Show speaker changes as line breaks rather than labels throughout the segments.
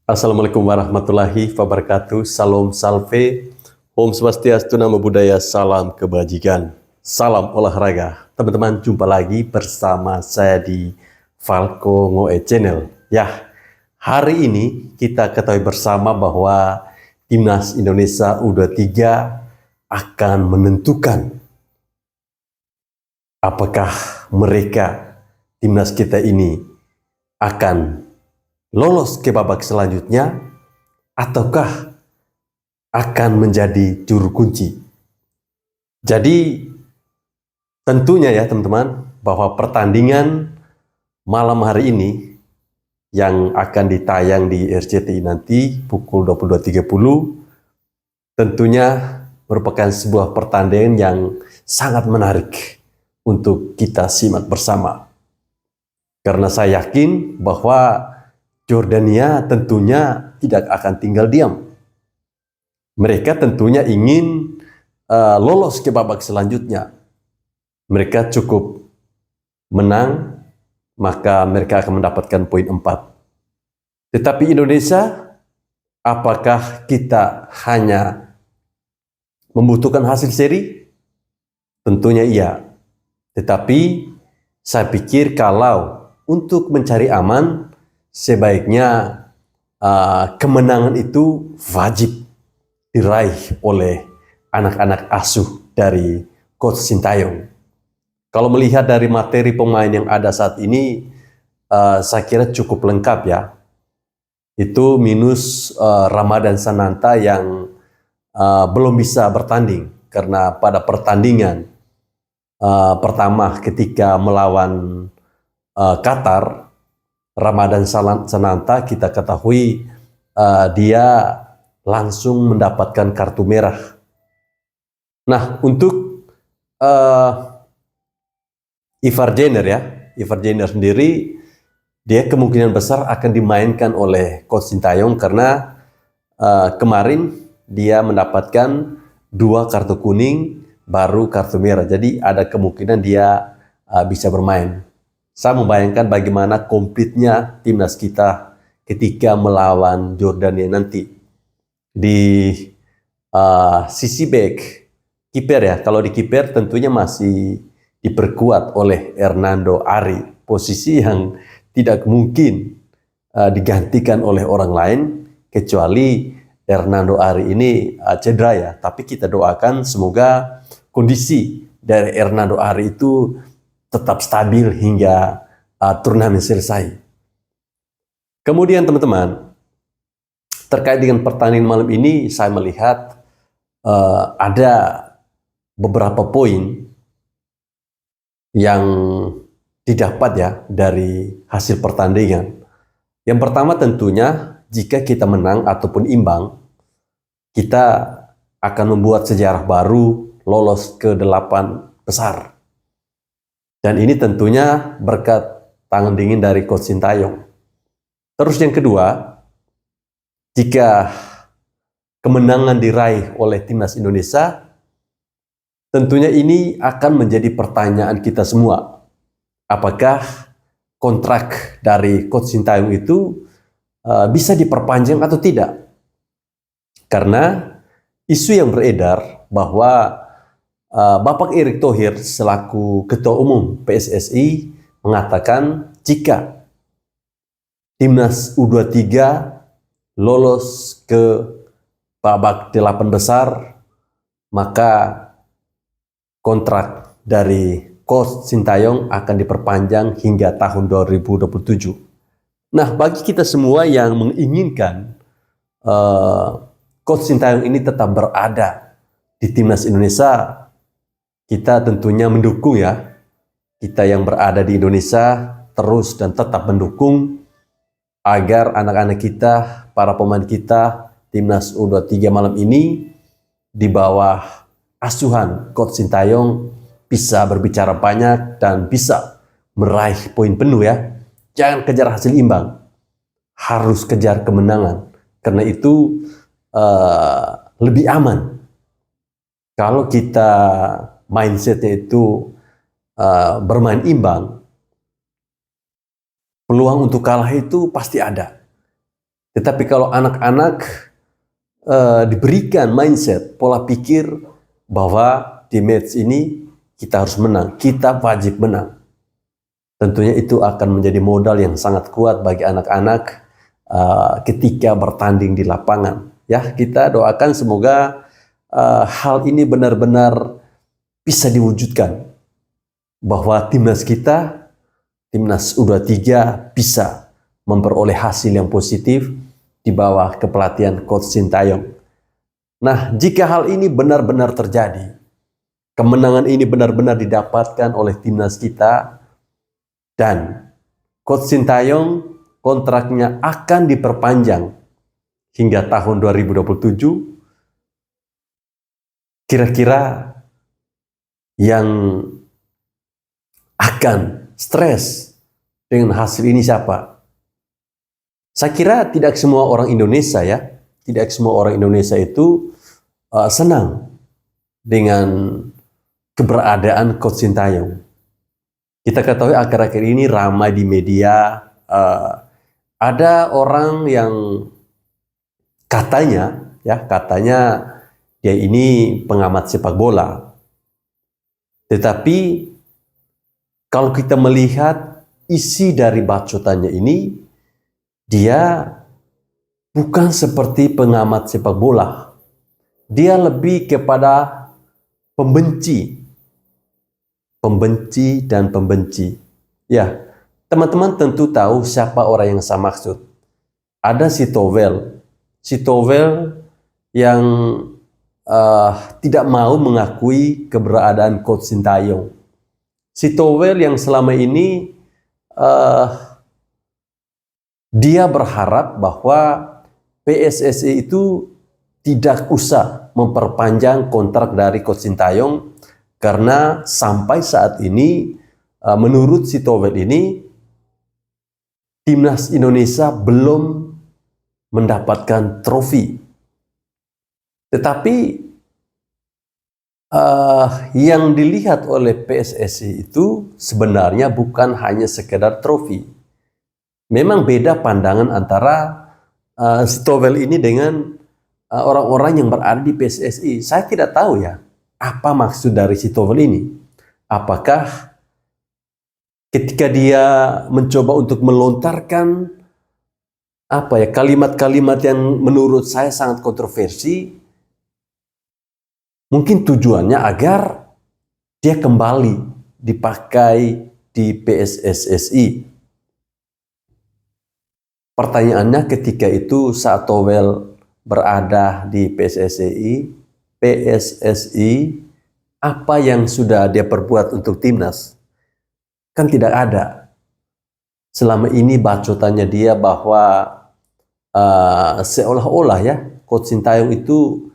Assalamualaikum warahmatullahi wabarakatuh. Salam salve, Om Swastiastu, Namo Buddhaya, salam kebajikan, salam olahraga. Teman-teman, jumpa lagi bersama saya di Falco Ngoe Channel. Ya, hari ini kita ketahui bersama bahwa Timnas Indonesia U23 akan menentukan apakah mereka, timnas kita ini, akan lolos ke babak selanjutnya ataukah akan menjadi juru kunci. Jadi tentunya ya teman-teman, bahwa pertandingan malam hari ini yang akan ditayang di RCTI nanti pukul 22.30 tentunya merupakan sebuah pertandingan yang sangat menarik untuk kita simak bersama. Karena saya yakin bahwa Jordania tentunya tidak akan tinggal diam. Mereka tentunya ingin lolos ke babak selanjutnya. Mereka cukup menang, maka mereka akan mendapatkan poin 4. Tetapi Indonesia, apakah kita hanya membutuhkan hasil seri? Tentunya iya. Tetapi saya pikir kalau untuk mencari aman, sebaiknya kemenangan itu wajib diraih oleh anak-anak asuh dari Coach Sintayong. Kalau melihat dari materi pemain yang ada saat ini, saya kira cukup lengkap ya. Itu minus Ramadan Sananta yang belum bisa bertanding karena pada pertandingan pertama ketika melawan Qatar, Ramadan Sananta kita ketahui dia langsung mendapatkan kartu merah. Nah, untuk Ivar Jenner sendiri, dia kemungkinan besar akan dimainkan oleh Coach Sintayong karena kemarin dia mendapatkan 2 kartu kuning baru kartu merah. Jadi ada kemungkinan dia bisa bermain. Saya membayangkan bagaimana komplitnya timnas kita ketika melawan Jordania nanti. Di sisi back, kiper ya, kalau di kiper tentunya masih diperkuat oleh Hernando Ari, posisi yang tidak mungkin digantikan oleh orang lain kecuali Hernando Ari ini cedera ya. Tapi kita doakan semoga kondisi dari Hernando Ari itu tetap stabil hingga turnamen selesai. Kemudian teman-teman, terkait dengan pertandingan malam ini, saya melihat ada beberapa poin yang didapat ya dari hasil pertandingan. Yang pertama tentunya jika kita menang ataupun imbang, kita akan membuat sejarah baru lolos ke 8 besar. Dan ini tentunya berkat tangan dingin dari Coach Sintayong. Terus yang kedua, jika kemenangan diraih oleh Timnas Indonesia, tentunya ini akan menjadi pertanyaan kita semua. Apakah kontrak dari Coach Sintayong itu bisa diperpanjang atau tidak? Karena isu yang beredar bahwa Bapak Erick Thohir selaku Ketua Umum PSSI mengatakan jika Timnas U23 lolos ke babak 8 besar, maka kontrak dari Coach Sintayong akan diperpanjang hingga tahun 2027. Nah, bagi kita semua yang menginginkan Coach Sintayong ini tetap berada di Timnas Indonesia, kita tentunya mendukung ya. Kita yang berada di Indonesia terus dan tetap mendukung agar anak-anak kita, para pemain kita, Timnas U23 malam ini di bawah asuhan Coach Sintayong bisa berbicara banyak dan bisa meraih poin penuh ya. Jangan kejar hasil imbang, harus kejar kemenangan. Karena itu lebih aman kalau kita mindsetnya itu bermain imbang. Peluang untuk kalah itu pasti ada. Tetapi kalau anak-anak diberikan mindset, pola pikir bahwa di match ini kita harus menang, kita wajib menang. Tentunya itu akan menjadi modal yang sangat kuat bagi anak-anak ketika bertanding di lapangan. Ya, kita doakan semoga hal ini benar-benar bisa diwujudkan, bahwa timnas kita, timnas U23 bisa memperoleh hasil yang positif di bawah kepelatihan Coach Sintayong. Nah, jika hal ini benar-benar terjadi, kemenangan ini benar-benar didapatkan oleh timnas kita, dan Coach Sintayong kontraknya akan diperpanjang hingga tahun 2027, kira-kira yang akan stres dengan hasil ini siapa? Saya kira tidak semua orang Indonesia ya, tidak semua orang Indonesia itu senang dengan keberadaan Coach Sintayong. Kita ketahui akhir-akhir ini ramai di media, ada orang yang katanya dia ini pengamat sepak bola. Tetapi kalau kita melihat isi dari bacotannya ini, dia bukan seperti pengamat sepak bola. Dia lebih kepada pembenci dan pembenci. Ya, teman-teman tentu tahu siapa orang yang saya maksud. Ada si Towel yang tidak mau mengakui keberadaan Coach Sintayong. Si Towel yang selama ini dia berharap bahwa PSSI itu tidak usah memperpanjang kontrak dari Coach Sintayong, karena sampai saat ini menurut si Towel ini timnas Indonesia belum mendapatkan trofi. Tetapi yang dilihat oleh PSSI itu sebenarnya bukan hanya sekedar trofi. Memang beda pandangan antara si Towel ini dengan orang-orang yang berada di PSSI. Saya tidak tahu ya, apa maksud dari si Towel ini. Apakah ketika dia mencoba untuk melontarkan kalimat-kalimat yang menurut saya sangat kontroversi, mungkin tujuannya agar dia kembali dipakai di PSSI. Pertanyaannya ketika itu saat Towel berada di PSSI, apa yang sudah dia perbuat untuk timnas? Kan tidak ada. Selama ini bacotannya dia bahwa seolah-olah ya Coach Sintayong itu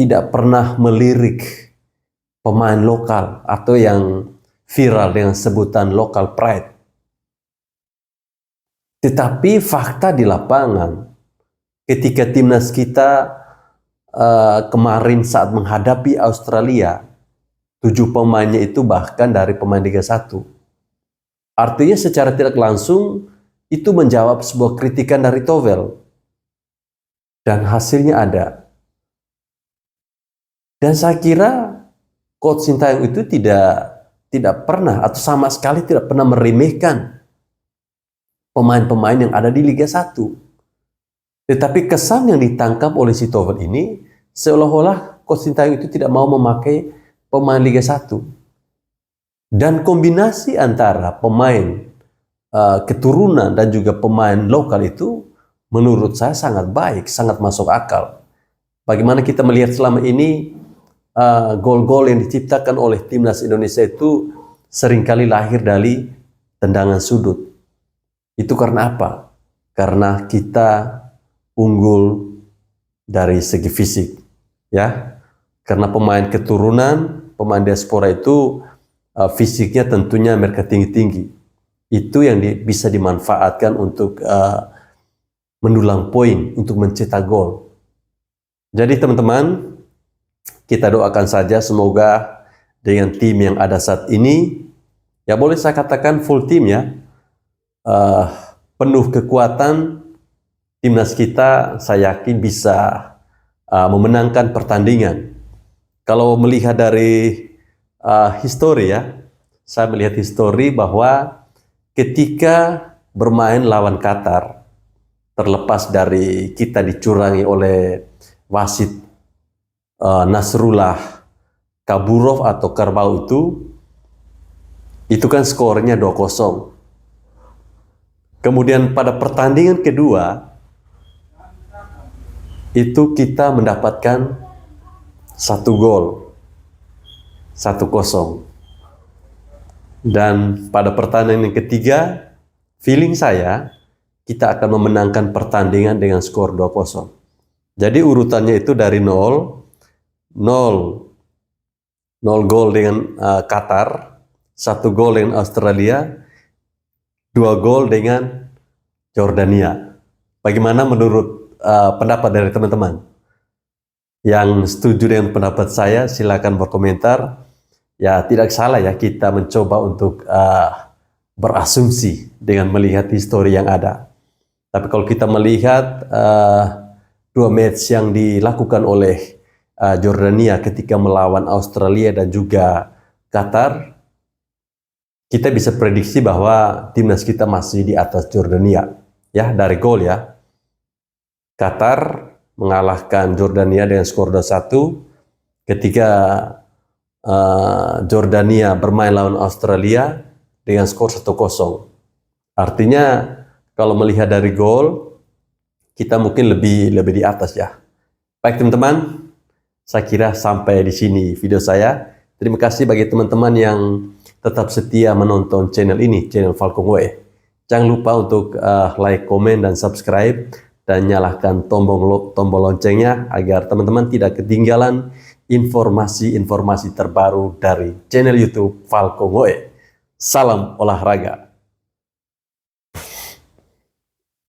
tidak pernah melirik pemain lokal atau yang viral dengan sebutan local pride. Tetapi fakta di lapangan, ketika timnas kita kemarin saat menghadapi Australia, 7 pemainnya itu bahkan dari pemain Liga 1. Artinya secara tidak langsung itu menjawab sebuah kritikan dari Towel. Dan hasilnya ada. Dan saya kira Coach Sintayong itu tidak pernah atau sama sekali tidak pernah meremehkan pemain-pemain yang ada di Liga 1. Tetapi kesan yang ditangkap oleh si Towel ini seolah-olah Coach Sintayong itu tidak mau memakai pemain Liga 1. Dan kombinasi antara pemain keturunan dan juga pemain lokal itu menurut saya sangat baik, sangat masuk akal. Bagaimana kita melihat selama ini gol-gol yang diciptakan oleh timnas Indonesia itu seringkali lahir dari tendangan sudut. Itu karena apa? Karena kita unggul dari segi fisik, ya. Karena pemain keturunan, pemain diaspora itu fisiknya tentunya mereka tinggi-tinggi. Itu yang bisa dimanfaatkan untuk mendulang poin, untuk mencetak gol. Jadi teman-teman, kita doakan saja semoga dengan tim yang ada saat ini, ya boleh saya katakan full tim ya, penuh kekuatan, timnas kita saya yakin bisa memenangkan pertandingan. Kalau melihat dari histori ya, saya melihat histori bahwa ketika bermain lawan Qatar, terlepas dari kita dicurangi oleh wasit Nasrullah Kaburov atau Kerbau itu kan skornya 2-0. Kemudian pada pertandingan kedua, itu kita mendapatkan 1 gol, 1-0. Dan pada pertandingan ketiga, feeling saya, kita akan memenangkan pertandingan dengan skor 2-0. Jadi urutannya itu dari 0 gol dengan Qatar, 1 gol dengan Australia, 2 gol dengan Jordania. Bagaimana menurut pendapat dari teman-teman? Yang setuju dengan pendapat saya, silakan berkomentar. Ya, tidak salah ya kita mencoba untuk berasumsi dengan melihat histori yang ada. Tapi kalau kita melihat 2 match yang dilakukan oleh Jordania ketika melawan Australia dan juga Qatar, kita bisa prediksi bahwa timnas kita masih di atas Jordania. Ya, dari gol ya. Qatar mengalahkan Jordania dengan skor 2-1 ketika Jordania bermain lawan Australia dengan skor 1-0. Artinya kalau melihat dari gol, kita mungkin lebih di atas ya. Baik teman-teman, saya kira sampai di sini video saya. Terima kasih bagi teman-teman yang tetap setia menonton channel ini, channel Falcon WE. Jangan lupa untuk like, komen, dan subscribe, dan nyalakan tombol loncengnya agar teman-teman tidak ketinggalan informasi-informasi terbaru dari channel YouTube Falcon WE. Salam olahraga.